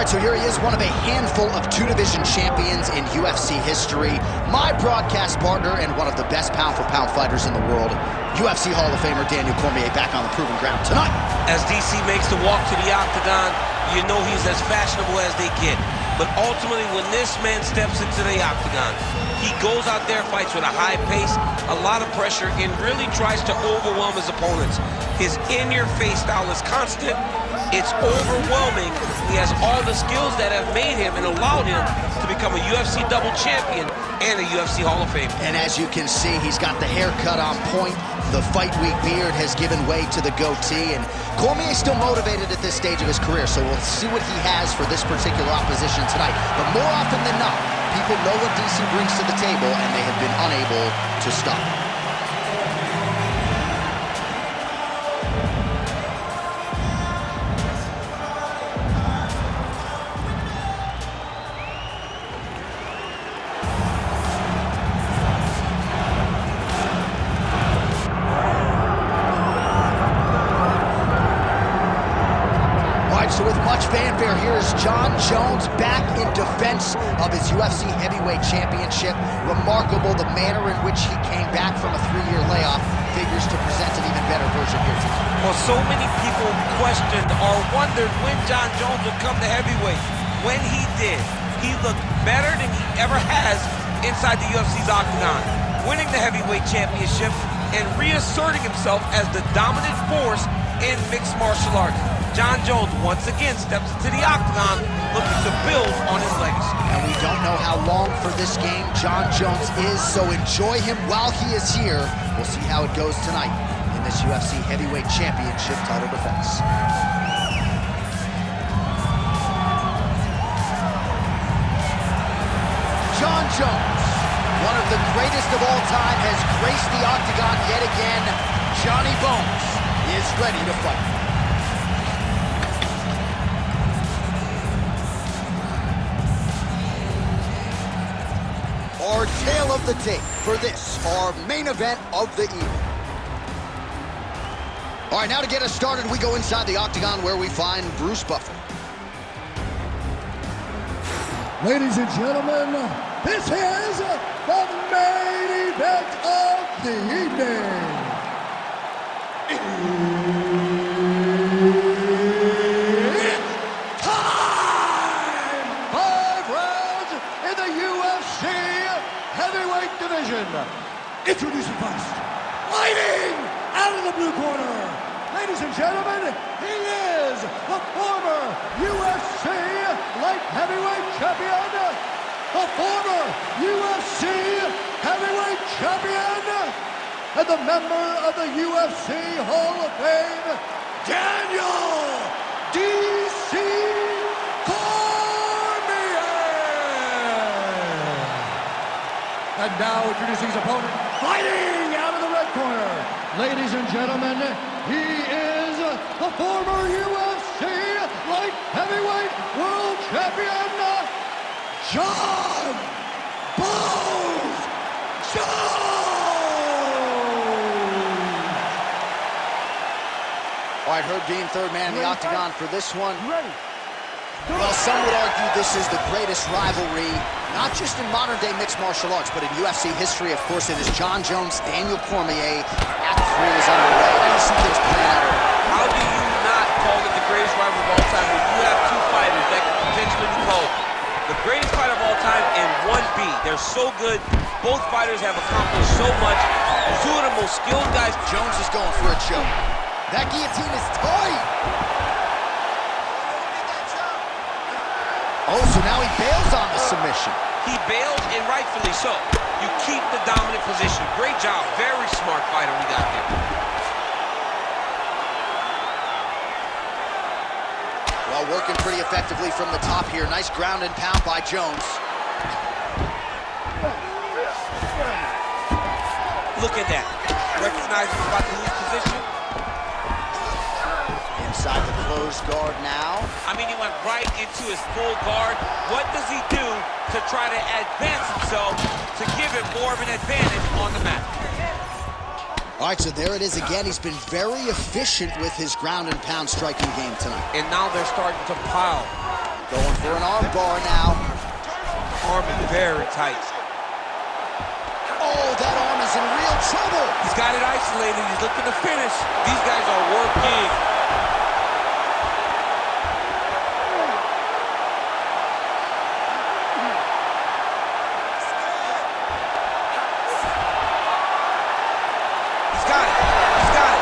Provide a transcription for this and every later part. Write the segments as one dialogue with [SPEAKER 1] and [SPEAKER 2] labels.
[SPEAKER 1] right, so here he is, one of a handful of two-division champions in UFC history. My broadcast partner and one of the best pound-for-pound fighters in the world, UFC Hall of Famer Daniel Cormier, back on the proven ground tonight.
[SPEAKER 2] As DC makes the walk to the octagon, you know he's as fashionable as they get. But ultimately, when this man steps into the octagon, he goes out there, fights with a high pace, a lot of pressure, and really tries to overwhelm his opponents. His in-your-face style is constant. It's overwhelming. He has all the skills that have made him and allowed him to become a UFC double champion and a UFC Hall of Famer.
[SPEAKER 1] And as you can see, he's got the haircut on point. The fight week beard has given way to the goatee, and Cormier is still motivated at this stage of his career, so we'll see what he has for this particular opposition tonight. But more often than not, people know what DC brings to the table, and they have been unable to stop him. So with much fanfare, here is Jon Jones back in defense of his UFC heavyweight championship. Remarkable the manner in which he came back from a 3-year layoff figures to present an even better version here tonight.
[SPEAKER 2] Well, so many people questioned or wondered when Jon Jones would come to heavyweight. When he did, he looked better than he ever has inside the UFC's octagon, winning the heavyweight championship and reasserting himself as the dominant force in mixed martial arts. Jon Jones once again steps into the octagon looking to build on his legacy.
[SPEAKER 1] And we don't know how long for this game Jon Jones is, so enjoy him while he is here. We'll see how it goes tonight in this UFC Heavyweight Championship title defense. Jon Jones, one of the greatest of all time, has graced the octagon yet again. Johnny Bones is ready to fight. Our tale of the tape for this, our main event of the evening. All right, now to get us started, we go inside the octagon where we find Bruce Buffer.
[SPEAKER 3] Ladies and gentlemen, this is the main event of the evening. It's time! 5 rounds in the UFC heavyweight division. Introducing first, fighting out of the blue corner. Ladies and gentlemen, he is the former UFC light heavyweight champion, the former UFC heavyweight champion, and the member of the UFC Hall of Fame, Daniel DC Cormier. And now introducing his opponent, fighting out of the red corner. Ladies and gentlemen, he is the former UFC light heavyweight world champion, Jon Bones Jones.
[SPEAKER 1] All right, Herb Dean, third man in the octagon for this one. Well, some would argue this is the greatest rivalry, not just in modern-day mixed martial arts, but in UFC history. Of course, it is Jon Jones, Daniel Cormier. Act 3 is underway. How do you see things playing out?
[SPEAKER 2] How do you not call it the greatest rivalry of all time when you have two fighters that could potentially be called the greatest fighter of all time and 1B? They're so good. Both fighters have accomplished so much. Two of the most skilled guys.
[SPEAKER 1] Jones is going for a choke. That guillotine is tight. Oh, so now he bails on the submission.
[SPEAKER 2] He bails, and rightfully so. You keep the dominant position. Great job. Very smart fighter we got there.
[SPEAKER 1] Well, working pretty effectively from the top here. Nice ground and pound by Jones.
[SPEAKER 2] Look at that. Recognize he's about to lose position.
[SPEAKER 1] Inside the closed guard now.
[SPEAKER 2] I mean, he went right into his full guard. What does he do to try to advance himself to give him more of an advantage on the mat?
[SPEAKER 1] All right, so there it is again. He's been very efficient with his ground and pound striking game tonight.
[SPEAKER 2] And now they're starting to pile.
[SPEAKER 1] Going for an arm bar now.
[SPEAKER 2] Arm is very tight.
[SPEAKER 1] Oh, that arm is in real trouble.
[SPEAKER 2] He's got it isolated. He's looking to finish. These guys are working. He's got it. He's got it.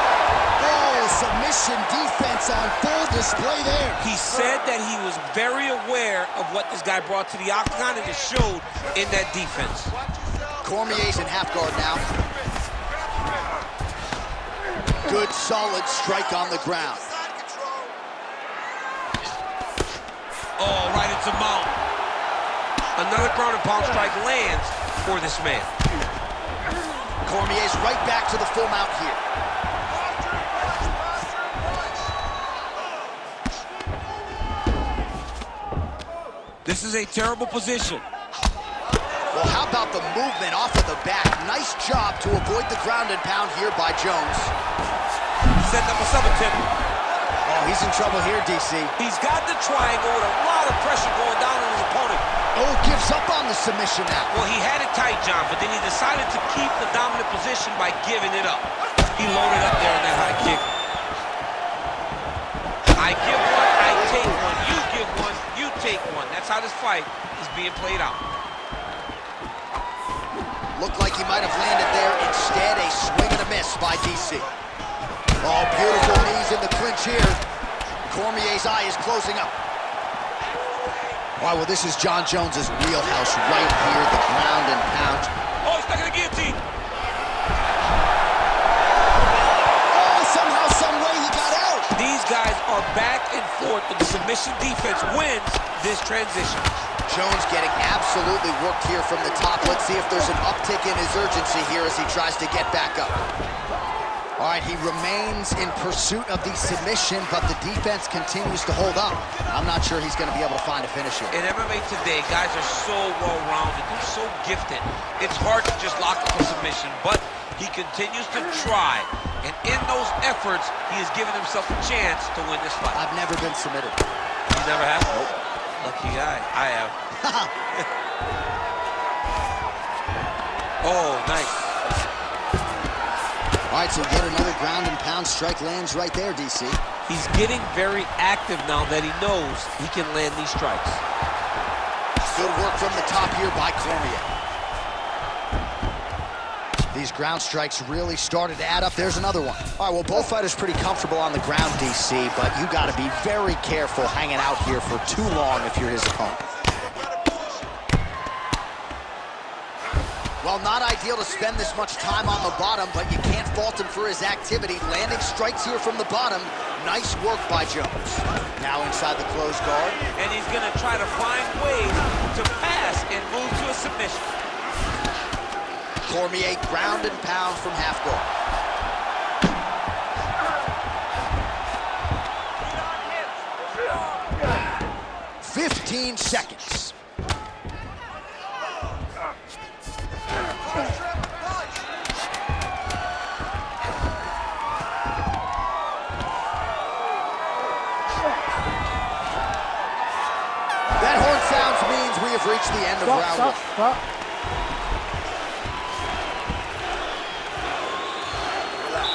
[SPEAKER 1] Oh, submission defense on full display there.
[SPEAKER 2] He said that he was very aware of what this guy brought to the octagon, and it showed in that defense.
[SPEAKER 1] Cormier's in half guard now. Good, solid strike on the ground.
[SPEAKER 2] Oh, right into mount. Another ground and pound strike lands for this man.
[SPEAKER 1] Cormier's right back to the full mount here.
[SPEAKER 2] This is a terrible position.
[SPEAKER 1] Well, how about the movement off of the back? Nice job to avoid the ground and pound here by Jones.
[SPEAKER 2] Setting up a sub attempt.
[SPEAKER 1] Oh, he's in trouble here, DC.
[SPEAKER 2] He's got the triangle with a lot of pressure going down on his opponent.
[SPEAKER 1] Oh, gives up on the submission now.
[SPEAKER 2] Well, he had it tight, John, but then he decided to keep the dominant position by giving it up. He loaded up there in that high kick. I give one, I take one. You give one, you take one. That's how this fight is being played out.
[SPEAKER 1] Looked like he might have landed there. Instead, a swing and a miss by DC. Oh, beautiful knees in the clinch here. Cormier's eye is closing up. All right, well, this is John Jones's wheelhouse right here, the ground and pound.
[SPEAKER 2] Oh, he's stuck in the guillotine.
[SPEAKER 1] Oh, somehow, some way he got out.
[SPEAKER 2] These guys are back and forth, but the submission defense wins this transition.
[SPEAKER 1] Jones getting absolutely worked here from the top. Let's see if there's an uptick in his urgency here as he tries to get back up. All right, he remains in pursuit of the submission, but the defense continues to hold up. I'm not sure he's going to be able to find a finish here.
[SPEAKER 2] In MMA today, guys are so well-rounded. They're so gifted. It's hard to just lock up a submission, but he continues to try. And in those efforts, he has given himself a chance to win this fight.
[SPEAKER 1] I've never been submitted.
[SPEAKER 2] You never have? Nope. Lucky guy. I have. Oh, nice.
[SPEAKER 1] All right, so yet another ground and pound strike lands right there, DC.
[SPEAKER 2] He's getting very active now that he knows he can land these strikes.
[SPEAKER 1] Good work from the top here by Cormier. These ground strikes really started to add up. There's another one. All right, well, both fighters pretty comfortable on the ground, DC, but you got to be very careful hanging out here for too long if you're his opponent. Well, not ideal to spend this much time on the bottom, but you can't fault him for his activity. Landing strikes here from the bottom. Nice work by Jones. Now inside the closed guard.
[SPEAKER 2] And he's going to try to find ways to pass and move to a submission.
[SPEAKER 1] Cormier ground and pound from half guard. "15 seconds. That horn sounds means we have reached the end of round one.
[SPEAKER 4] Stop.
[SPEAKER 5] Relax.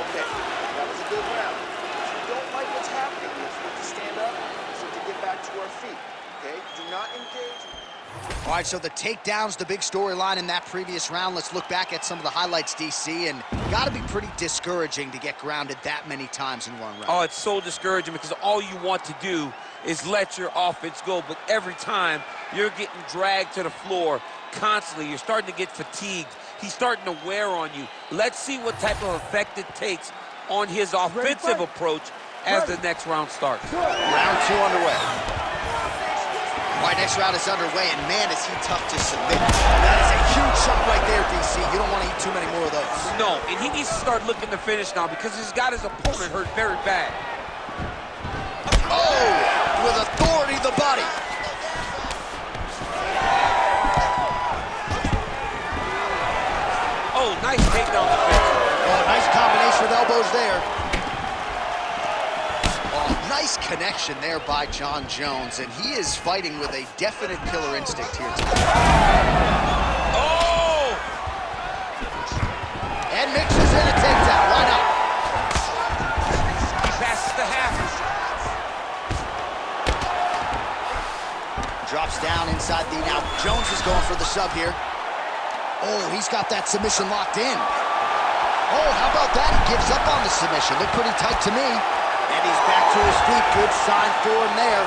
[SPEAKER 5] Okay, that was a good round. If you don't like what's happening, we need to stand up so to get back to our feet. Okay? Do not engage.
[SPEAKER 1] All right, so the takedown's the big storyline in that previous round. Let's look back at some of the highlights, DC, and gotta be pretty discouraging to get grounded that many times in one round.
[SPEAKER 2] Oh, it's so discouraging because all you want to do is let your offense go, but every time you're getting dragged to the floor constantly, you're starting to get fatigued. He's starting to wear on you. Let's see what type of effect it takes on his offensive approach as the next round starts.
[SPEAKER 1] Round two underway. All right, next round is underway, and man, is he tough to submit. That is a huge chunk right there, DC. You don't want to eat too many more of those.
[SPEAKER 2] No, and he needs to start looking to finish now because he's got his opponent hurt very bad.
[SPEAKER 1] Oh, with authority, the body.
[SPEAKER 2] Oh, nice takedown defense.
[SPEAKER 1] Oh, nice combination of elbows there. Oh, nice Nice connection there by Jon Jones, and he is fighting with a definite killer instinct here tonight.
[SPEAKER 2] Oh!
[SPEAKER 1] And mixes in a takedown. Why not?
[SPEAKER 2] He passes the half.
[SPEAKER 1] Drops down inside the... Now, Jones is going for the sub here. Oh, he's got that submission locked in. Oh, how about that? He gives up on the submission. Looked pretty tight to me. And he's back to his feet. Good sign for him there.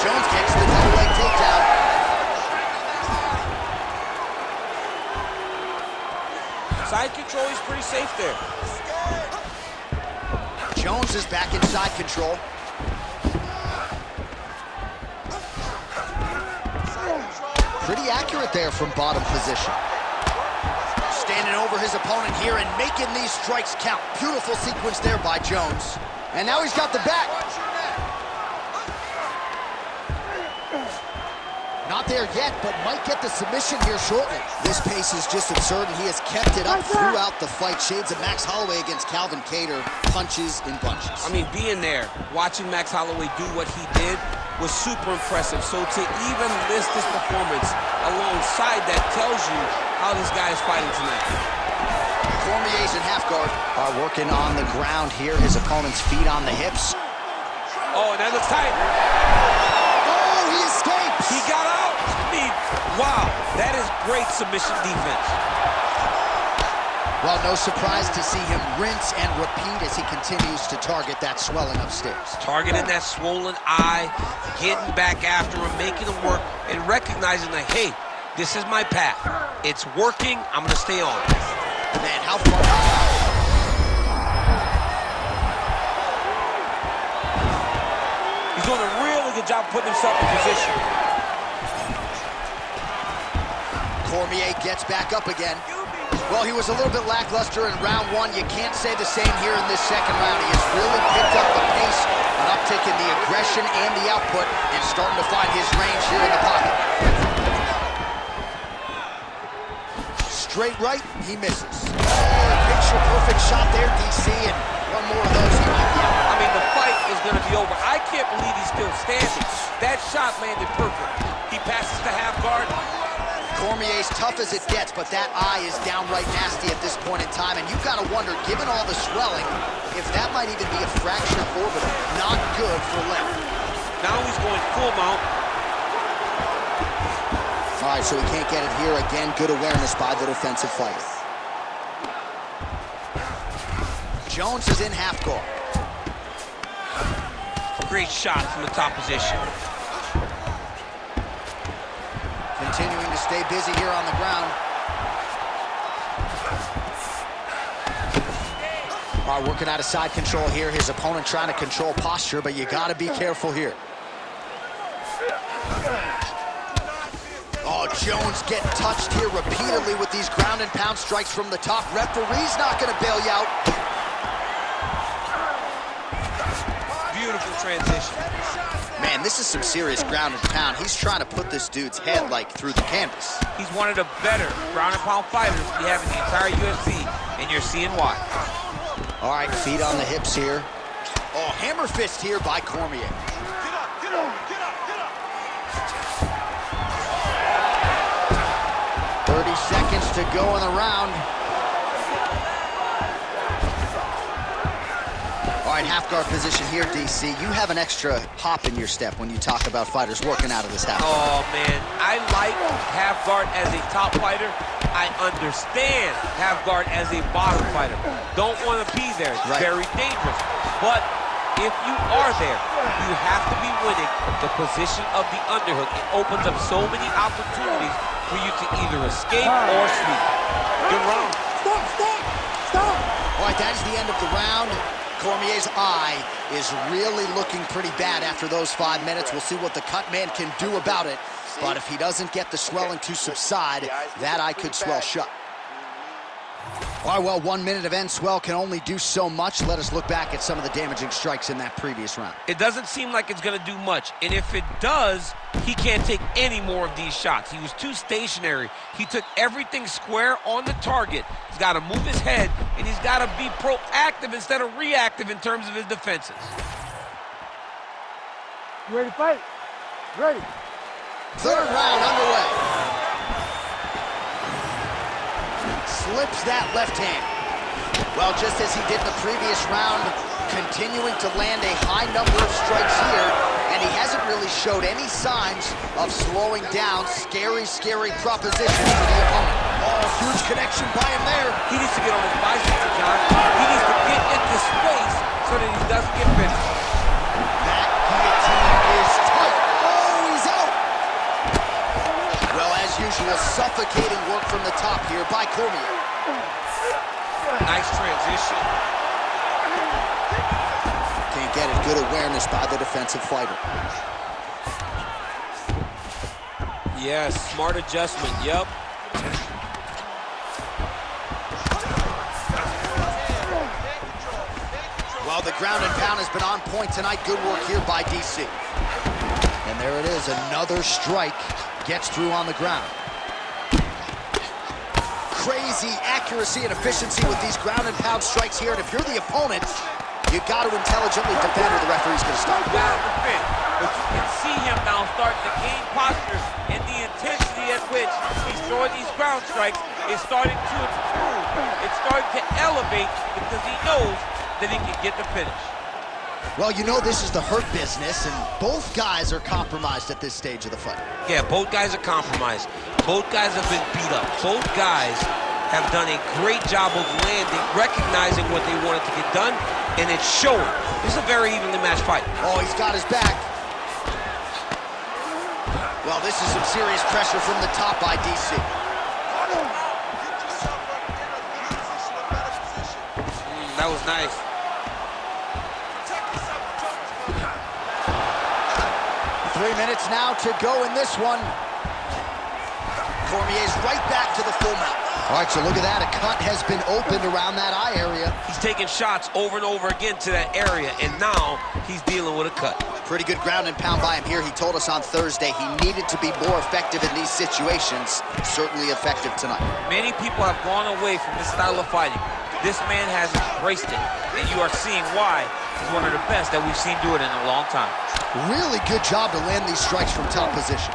[SPEAKER 1] Jones gets the double leg takedown.
[SPEAKER 2] Side control is pretty safe there.
[SPEAKER 1] Jones is back in side control. Pretty accurate there from bottom position. Standing over his opponent here and making these strikes count. Beautiful sequence there by Jones. And now he's got the back. Not there yet, but might get the submission here shortly. This pace is just absurd, and he has kept it up throughout the fight. Shades of Max Holloway against Calvin Kattar, punches in bunches.
[SPEAKER 2] I mean, being there, watching Max Holloway do what he did was super impressive. So to even list this performance alongside that tells you how this guy is fighting tonight.
[SPEAKER 1] Cormier's in half guard. Are working on the ground here. His opponent's feet on the hips.
[SPEAKER 2] Oh, that looks tight.
[SPEAKER 1] Oh, he escapes.
[SPEAKER 2] He got out. I mean, wow, that is great submission defense.
[SPEAKER 1] Well, no surprise to see him rinse and repeat as he continues to target that swelling upstairs.
[SPEAKER 2] Targeting that swollen eye, getting back after him, making him work, and recognizing that, hey, this is my path. It's working. I'm going to stay on.
[SPEAKER 1] Man, how far...
[SPEAKER 2] He's doing a really good job putting himself in position.
[SPEAKER 1] Cormier gets back up again. Well, he was a little bit lackluster in round one. You can't say the same here in this second round. He has really picked up the pace, an uptick in the aggression and the output, and starting to find his range here in the pocket. Straight right, he misses. Picture-perfect shot there, DC, and one more of those he might be out.
[SPEAKER 2] I mean, the fight is going to be over. I can't believe he's still standing. That shot landed perfect. He passes the half guard.
[SPEAKER 1] Cormier's tough as it gets, but that eye is downright nasty at this point in time, and you've got to wonder, given all the swelling, if that might even be a fractured orbital. Not good for length.
[SPEAKER 2] Now he's going full mount.
[SPEAKER 1] All right, so he can't get it here. Again, good awareness by the defensive fighter. Jones is in half guard.
[SPEAKER 2] Great shot from the top position.
[SPEAKER 1] Continuing to stay busy here on the ground. All right, working out of side control here. His opponent trying to control posture, but you got to be careful here. Oh, Jones getting touched here repeatedly with these ground and pound strikes from the top. Referee's not going to bail you out.
[SPEAKER 2] Beautiful transition.
[SPEAKER 1] Man, this is some serious ground and pound. He's trying to put this dude's head, like, through the canvas.
[SPEAKER 2] He's one of the better ground and pound fighters we have in the entire UFC, and you're seeing why.
[SPEAKER 1] All right, feet on the hips here. Oh, hammer fist here by Cormier.
[SPEAKER 5] Get up, get up, get up, get up.
[SPEAKER 1] 30 seconds to go in the round. All right, half guard position here, DC. You have an extra hop in your step when you talk about fighters working out of this half guard.
[SPEAKER 2] Oh, man, I like half guard as a top fighter. I understand half guard as a bottom fighter. Don't want to be there. It's very dangerous. But if you are there, you have to be winning the position of the underhook. It opens up so many opportunities for you to either escape or sweep. Good round.
[SPEAKER 3] Stop!
[SPEAKER 1] All right, that is the end of the round. Cormier's eye is really looking pretty bad after those 5 minutes. We'll see what the cut man can do about it. But if he doesn't get the swelling to subside, that eye could swell shut. All right, well, 1 minute of end swell can only do so much. Let us look back at some of the damaging strikes in that previous round.
[SPEAKER 2] It doesn't seem like it's going to do much. And if it does, he can't take any more of these shots. He was too stationary. He took everything square on the target. He's got to move his head, and he's got to be proactive instead of reactive in terms of his defenses.
[SPEAKER 4] You ready to fight? Ready.
[SPEAKER 1] Third round underway. Slips that left hand. Well, just as he did in the previous round, continuing to land a high number of strikes here, and he hasn't really showed any signs of slowing down. Scary, scary proposition for the opponent. Oh, huge connection by him there.
[SPEAKER 2] He needs to get on his bicycle, John. He needs to get into space so that he doesn't get finished.
[SPEAKER 1] That guillotine is tight. Oh, he's out. Well, as usual, suffocating work from the top here by Cormier.
[SPEAKER 2] Nice transition.
[SPEAKER 1] Can't get it. Good awareness by the defensive fighter.
[SPEAKER 2] Yes, smart adjustment, yep.
[SPEAKER 1] Well, the ground and pound has been on point tonight. Good work here by DC. And there it is, another strike gets through on the ground. Crazy accuracy and efficiency with these ground and pound strikes here. And if you're the opponent, you got to intelligently defend or the referee's going to stop.
[SPEAKER 2] You got to defend, but you can see him now starting to gain posture, and the intensity at which he's throwing these ground strikes is starting to improve. It's starting to elevate because he knows that he can get the finish.
[SPEAKER 1] Well, you know this is the hurt business, and both guys are compromised at this stage of the fight.
[SPEAKER 2] Yeah, both guys are compromised. Both guys have been beat up. Both guys have done a great job of landing, recognizing what they wanted to get done, and it's showing. This is a very evenly matched fight.
[SPEAKER 1] Oh, he's got his back. Well, this is some serious pressure from the top by DC.
[SPEAKER 2] That was nice.
[SPEAKER 1] Three minutes now to go in this one. Cormier's right back to the full mount. All right, so look at that. A cut has been opened around that eye area.
[SPEAKER 2] He's taking shots over and over again to that area, and now he's dealing with a cut.
[SPEAKER 1] Pretty good ground and pound by him here. He told us on Thursday he needed to be more effective in these situations. Certainly effective tonight.
[SPEAKER 2] Many people have gone away from this style of fighting. This man has embraced it, and you are seeing why he's one of the best that we've seen do it in a long time.
[SPEAKER 1] Really good job to land these strikes from top position.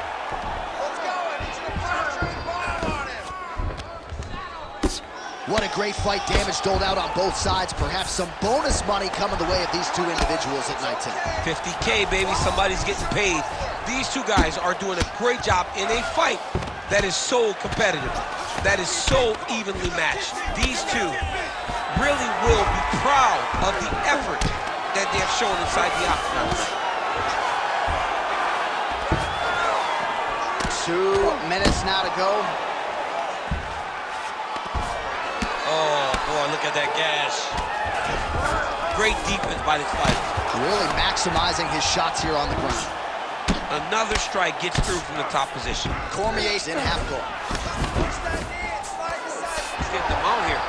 [SPEAKER 1] What a great fight. Damage doled out on both sides. Perhaps some bonus money coming the way of these two individuals at night tonight.
[SPEAKER 2] 50K, baby. Somebody's getting paid. These two guys are doing a great job in a fight that is so competitive, that is so evenly matched. These two really will be proud of the effort that they have shown inside the octagon tonight.
[SPEAKER 1] 2 minutes now to go.
[SPEAKER 2] Oh, boy, look at that gash. Great defense by this fighter.
[SPEAKER 1] Really maximizing his shots here on the ground.
[SPEAKER 2] Another strike gets through from the top position.
[SPEAKER 1] Cormier's in half guard.
[SPEAKER 2] He's getting them out here.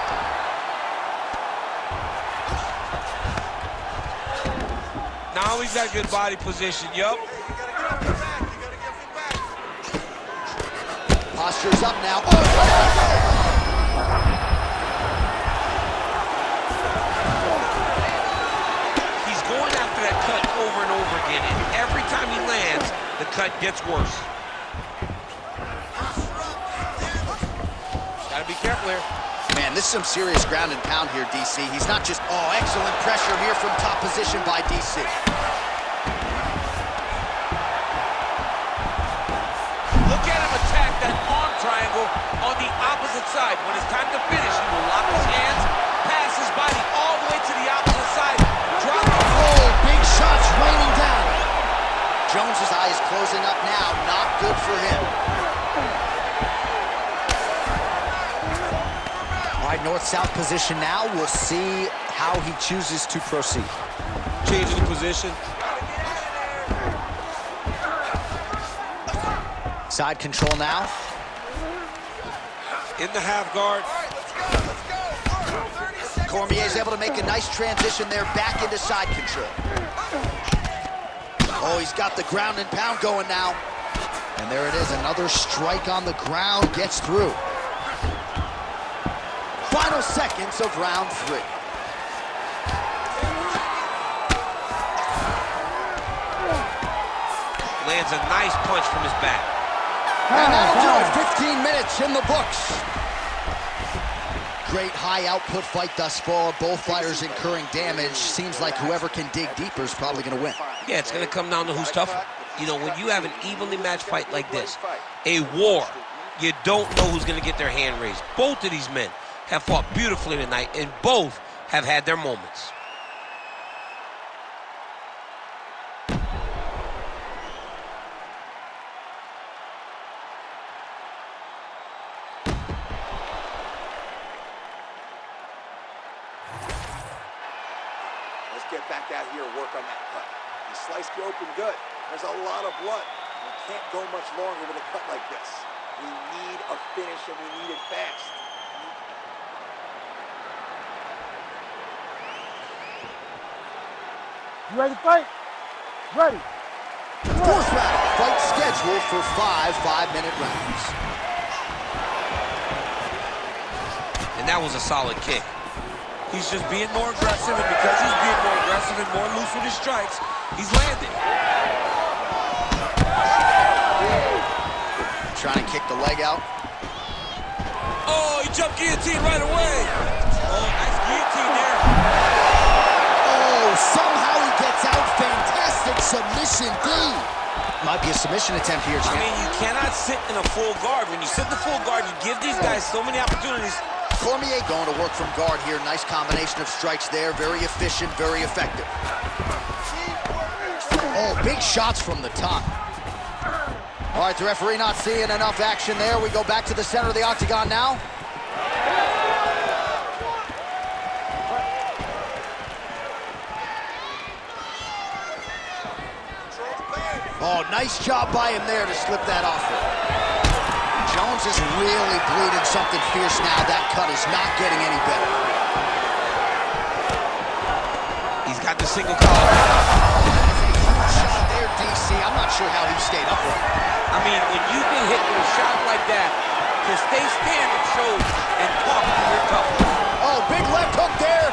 [SPEAKER 2] Now he's got good body position, yup.
[SPEAKER 1] Posture's up now. Oh!
[SPEAKER 2] Over and over again, and every time he lands, the cut gets worse. Gotta be careful here.
[SPEAKER 1] Man, this is some serious ground and pound here, DC. He's not just, oh, excellent pressure here from top position by DC.
[SPEAKER 2] Look at him attack that arm triangle on the opposite side. When it's time to finish, he will lock his hands, pass his body all the way to the opposite side, drop it.
[SPEAKER 1] Shots raining down. Jones's eye is closing up now. Not good for him. All right, north-south position now. We'll see how he chooses to proceed.
[SPEAKER 2] Changing position.
[SPEAKER 1] Side control now.
[SPEAKER 2] In the half guard.
[SPEAKER 5] All right, let's go, let's go.
[SPEAKER 1] Cormier's able to make a nice transition there back into side control. Oh, he's got the ground and pound going now. And there it is, another strike on the ground, gets through. Final seconds of round 3.
[SPEAKER 2] Lands a nice punch from his back.
[SPEAKER 1] And that'll do it, 15 minutes in the books. Great high output fight thus far. Both fighters incurring damage. Seems like whoever can dig deeper is probably gonna win.
[SPEAKER 2] Yeah, it's gonna come down to who's tougher. You know, when you have an evenly matched fight like this, a war, you don't know who's gonna get their hand raised. Both of these men have fought beautifully tonight, and both have had their moments.
[SPEAKER 5] Let's get back out here and work on that cut. He sliced you open good. There's a lot of blood. We can't go much longer with a cut like this. We need a finish, and we need it fast.
[SPEAKER 4] You ready to fight? Ready.
[SPEAKER 1] Fourth round, fight scheduled for 5 5-minute rounds.
[SPEAKER 2] And that was a solid kick. He's just being more aggressive, and because he's being more aggressive and more loose with his strikes, he's landing.
[SPEAKER 1] Trying to kick the leg out.
[SPEAKER 2] Oh, he jumped guillotine right away. Oh, nice guillotine there.
[SPEAKER 1] Oh, somehow he gets out. Fantastic submission, D. Might be a submission attempt here, champ.
[SPEAKER 2] I mean, you cannot sit in a full guard. When you sit in the full guard, you give these guys so many opportunities.
[SPEAKER 1] Cormier going to work from guard here. Nice combination of strikes there. Very efficient, very effective. Oh, big shots from the top. All right, the referee not seeing enough action there. We go back to the center of the octagon now. Oh, nice job by him there to slip that off. Jones is really bleeding something fierce now. That cut is not getting any better.
[SPEAKER 2] He's got the single collar.
[SPEAKER 1] Shot there, DC. I'm not sure how he stayed upright.
[SPEAKER 2] I mean, when you get hit with a shot like that, to stay standing shows and talk to your toughness.
[SPEAKER 1] Oh, big left hook there.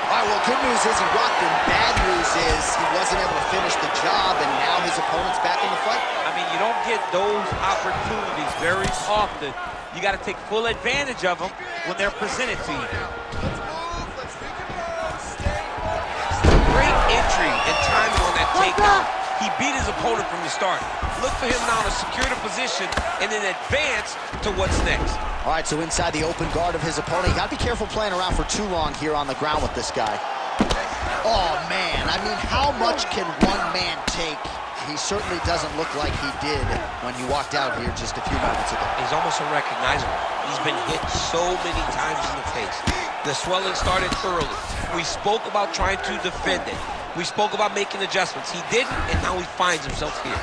[SPEAKER 1] All right, well, good news is he rocked him. Bad news is he wasn't able to finish the job, and now his opponent's back in the fight.
[SPEAKER 2] I mean, you don't get those opportunities very often. You got to take full advantage of them when they're presented to you. Great entry and timing on that takedown. He beat his opponent from the start. Look for him now to secure the position and then advance to what's next.
[SPEAKER 1] All right, so inside the open guard of his opponent. You got to be careful playing around for too long here on the ground with this guy. Oh, man. I mean, how much can one man take? He certainly doesn't look like he did when he walked out here just a few moments ago.
[SPEAKER 2] He's almost unrecognizable. He's been hit so many times in the face. The swelling started early. We spoke about trying to defend it. We spoke about making adjustments. He didn't, and now he finds himself here.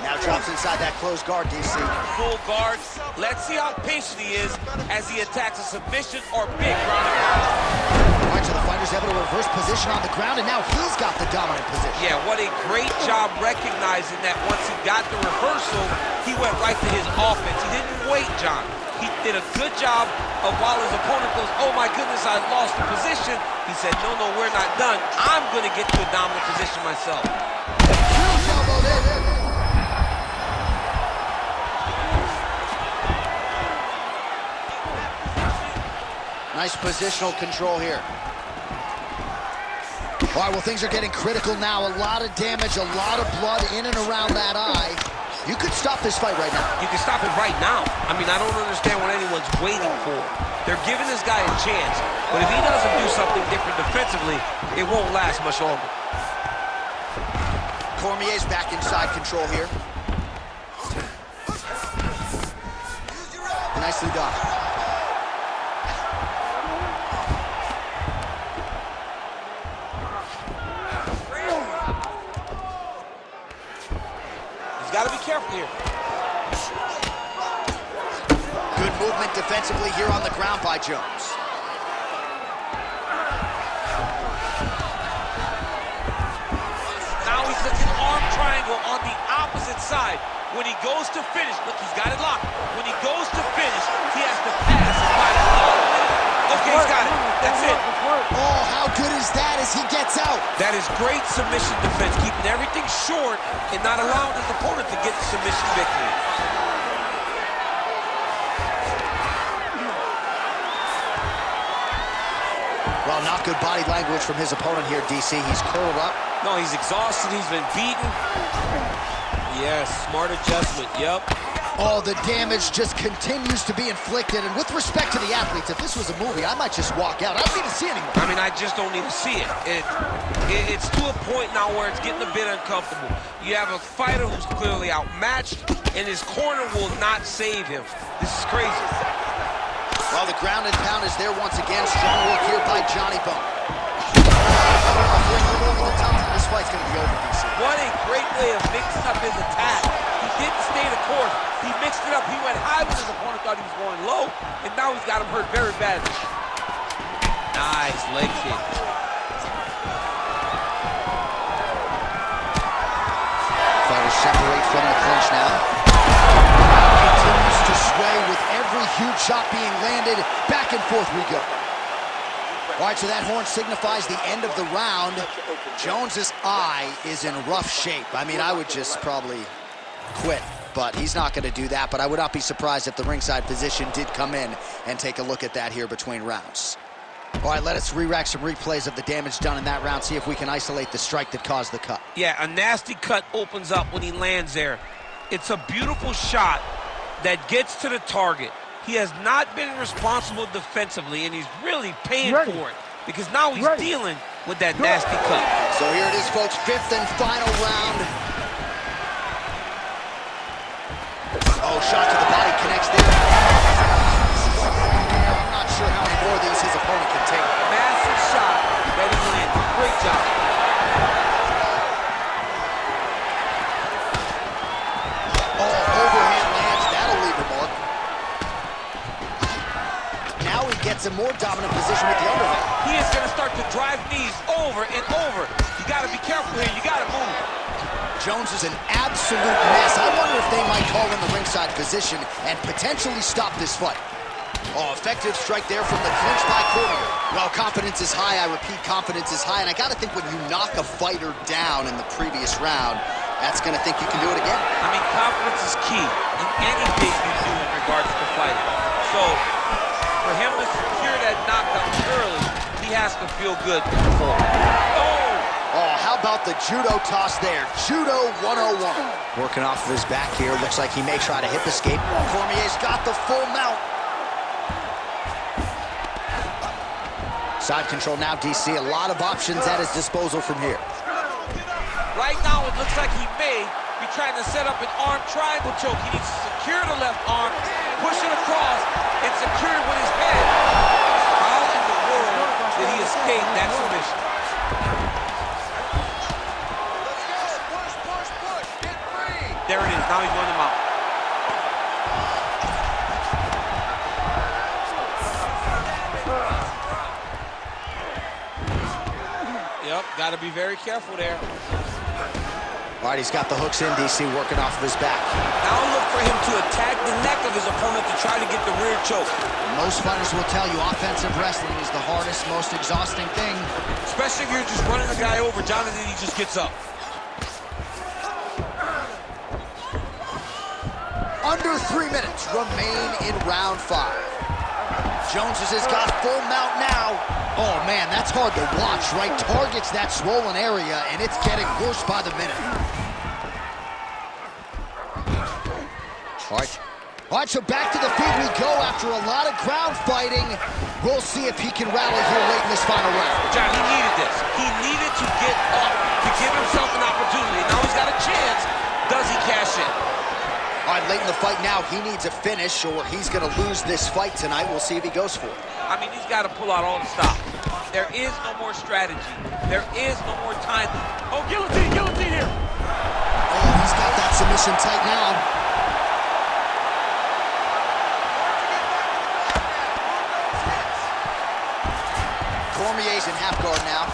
[SPEAKER 1] Now drops inside that closed guard, DC.
[SPEAKER 2] Full guard. Let's see how patient he is as he attacks a submission or big ground and pound.
[SPEAKER 1] All right, so the fighter's able to reverse position on the ground, and now he's got the dominant position.
[SPEAKER 2] Yeah, what a great job recognizing that once he got the reversal, he went right to his offense. He didn't wait, John. He did a good job of while his opponent goes, oh my goodness, I lost the position. He said, no, we're not done. I'm going to get to a dominant position myself.
[SPEAKER 1] Huge elbow there. Nice positional control here. All right, well, things are getting critical now. A lot of damage, a lot of blood in and around that eye. You could stop this fight right now.
[SPEAKER 2] You can stop it right now. I mean, I don't understand what anyone's waiting for. They're giving this guy a chance, but if he doesn't do something different defensively, it won't last much longer.
[SPEAKER 1] Cormier's back inside control here. Nicely done.
[SPEAKER 2] He's got to be careful here.
[SPEAKER 1] movement defensively here on the ground by Jones.
[SPEAKER 2] Now he's looking arm triangle on the opposite side. When he goes to finish, look, he's got it locked. When he goes to finish, he has to pass his body all the way. Okay, he's got it. That's it.
[SPEAKER 1] Oh, how good is that as he gets out?
[SPEAKER 2] That is great submission defense, keeping everything short and not allowing his opponent to get the submission victory.
[SPEAKER 1] Well, not good body language from his opponent here, DC. He's curled up.
[SPEAKER 2] No, he's exhausted. He's been beaten. Yes, smart adjustment. Yep.
[SPEAKER 1] Oh, the damage just continues to be inflicted. And with respect to the athletes, if this was a movie, I might just walk out. I don't need to see anymore.
[SPEAKER 2] I mean, I just don't need to see it. It's to a point now where it's getting a bit uncomfortable. You have a fighter who's clearly outmatched, and his corner will not save him. This is crazy.
[SPEAKER 1] Well, the ground and pound is there once again. Strong work here by Johnny Bone. This fight's going to be over, DC.
[SPEAKER 2] What a great way of mixing up his attack. He didn't stay the course. He mixed it up. He went high when his opponent thought he was going low, and now he's got him hurt very badly. Nice leg kick.
[SPEAKER 1] Fighters separate from the clinch now. Continues to sway with every huge shot being landed. Back and forth we go. All right, so that horn signifies the end of the round. Jones's eye is in rough shape. I mean, I would just probably quit, but he's not going to do that. But I would not be surprised if the ringside physician did come in and take a look at that here between rounds. All right, let us re-rack some replays of the damage done in that round, see if we can isolate the strike that caused the cut.
[SPEAKER 2] Yeah, a nasty cut opens up when he lands there. It's a beautiful shot that gets to the target. He has not been responsible defensively, and he's really paying for it because now he's dealing with that nasty cut.
[SPEAKER 1] So here it is, folks, fifth and final round. Oh, shot to the body connects there. I'm not sure how many more of these his opponent can take.
[SPEAKER 2] Massive shot that he landed. Great job.
[SPEAKER 1] Oh, overhand lands. That'll leave a mark. Now he gets a more dominant position with the underhand.
[SPEAKER 2] He is going to start to drive knees over and over. You got to be careful here. You got to move.
[SPEAKER 1] Jones is an absolute mess. I wonder if they might call in the ringside position and potentially stop this fight. Oh, effective strike there from the clinch by Cormier. Well, confidence is high. I repeat, confidence is high. And I got to think when you knock a fighter down in the previous round, that's going to think you can do it again.
[SPEAKER 2] I mean, confidence is key in anything you do in regards to fighting. So, for him to secure that knockdown early, he has to feel good before.
[SPEAKER 1] Oh, how about the judo toss there? Judo 101. Working off of his back here. Looks like he may try to hip escape. Cormier's got the full mount. Side control now, DC. A lot of options at his disposal from here.
[SPEAKER 2] Right now, it looks like he may be trying to set up an arm triangle choke. He needs to secure the left arm, push it across, and secure it with his head. How in the world did he escape that submission? There it is. Now he's running him out. Yep, got to be very careful there.
[SPEAKER 1] All right, he's got the hooks in, DC, working off of his back.
[SPEAKER 2] Now look for him to attack the neck of his opponent to try to get the rear choke.
[SPEAKER 1] Most fighters will tell you offensive wrestling is the hardest, most exhausting thing.
[SPEAKER 2] Especially if you're just running the guy over. Jonathan, he just gets up.
[SPEAKER 1] Under 3 minutes remain in round 5. Jones has got full mount now. Oh, man, that's hard to watch, right? Targets that swollen area, and it's getting worse by the minute. All right, so back to the feet we go after a lot of ground fighting. We'll see if he can rally here late in this final round.
[SPEAKER 2] John, he needed this. He needed to get up to give himself an opportunity. Now he's got a chance. Does he cash in?
[SPEAKER 1] All right, late in the fight now, he needs a finish or he's going to lose this fight tonight. We'll see if he goes for it.
[SPEAKER 2] I mean, he's got to pull out all the stops. There is no more strategy. There is no more time. Oh, guillotine, guillotine here.
[SPEAKER 1] Oh, he's got that submission tight now. Cormier's in half guard now.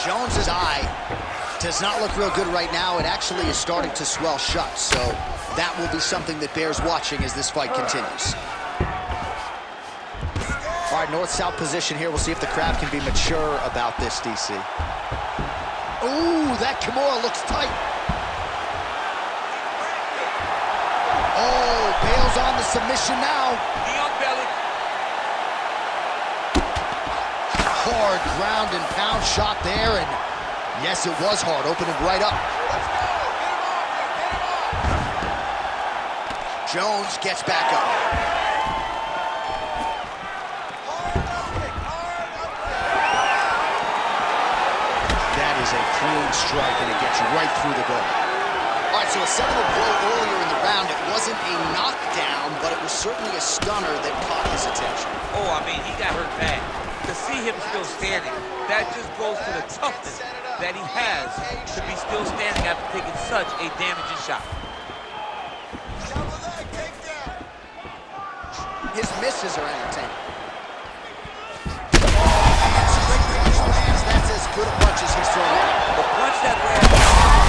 [SPEAKER 1] Jones's eye does not look real good right now. It actually is starting to swell shut, so that will be something that bears watching as this fight continues. All right, north-south position here. We'll see if the crowd can be mature about this, DC. Ooh, that Kimura looks tight. Oh, bails on the submission now.
[SPEAKER 2] Knee on belly.
[SPEAKER 1] Hard ground and pound shot there, and yes, it was hard, opening right up. Jones gets back up. That is a clean strike, and it gets right through the goal. All right, so a settling blow earlier in the round. It wasn't a knockdown, but it was certainly a stunner that caught his attention.
[SPEAKER 2] Oh, I mean, he got hurt bad. To see him still standing, that just goes to the toughness that he has to be still standing after taking such a damaging shot.
[SPEAKER 1] His misses are entertaining. Straight punch lands. That's as good a punch as he's thrown out.
[SPEAKER 2] The punch that lands is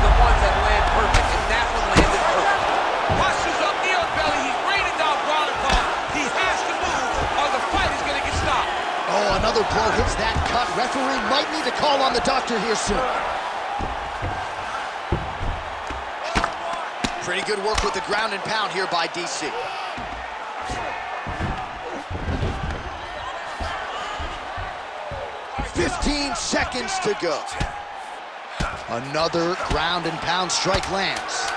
[SPEAKER 2] the ones that land perfect, and that one landed perfect. Postures up, knee on belly, he's raining down ground and pound. He has to move, or the fight is going to get stopped.
[SPEAKER 1] Oh, another blow hits that cut. Referee might need to call on the doctor here soon. Pretty good work with the ground and pound here by DC. "15 seconds to go." Another ground and pound strike lands.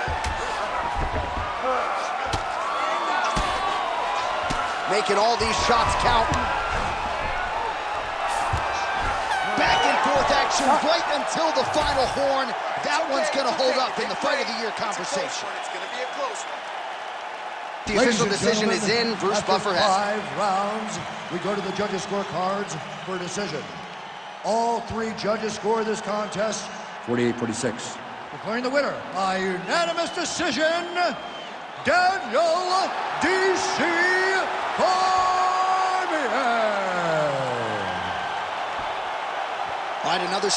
[SPEAKER 1] Making all these shots count. Back and forth action right until the final horn. That one's going to hold up in the fight of the year conversation.
[SPEAKER 5] It's going to be a close one.
[SPEAKER 1] The official decision is in. Bruce Buffer has it.
[SPEAKER 3] 5 rounds, we go to the judges' scorecards for a decision. All 3 judges score this contest
[SPEAKER 4] 48-46.
[SPEAKER 3] declaring the winner by unanimous decision, Daniel D.C. Cormier.
[SPEAKER 1] All right, another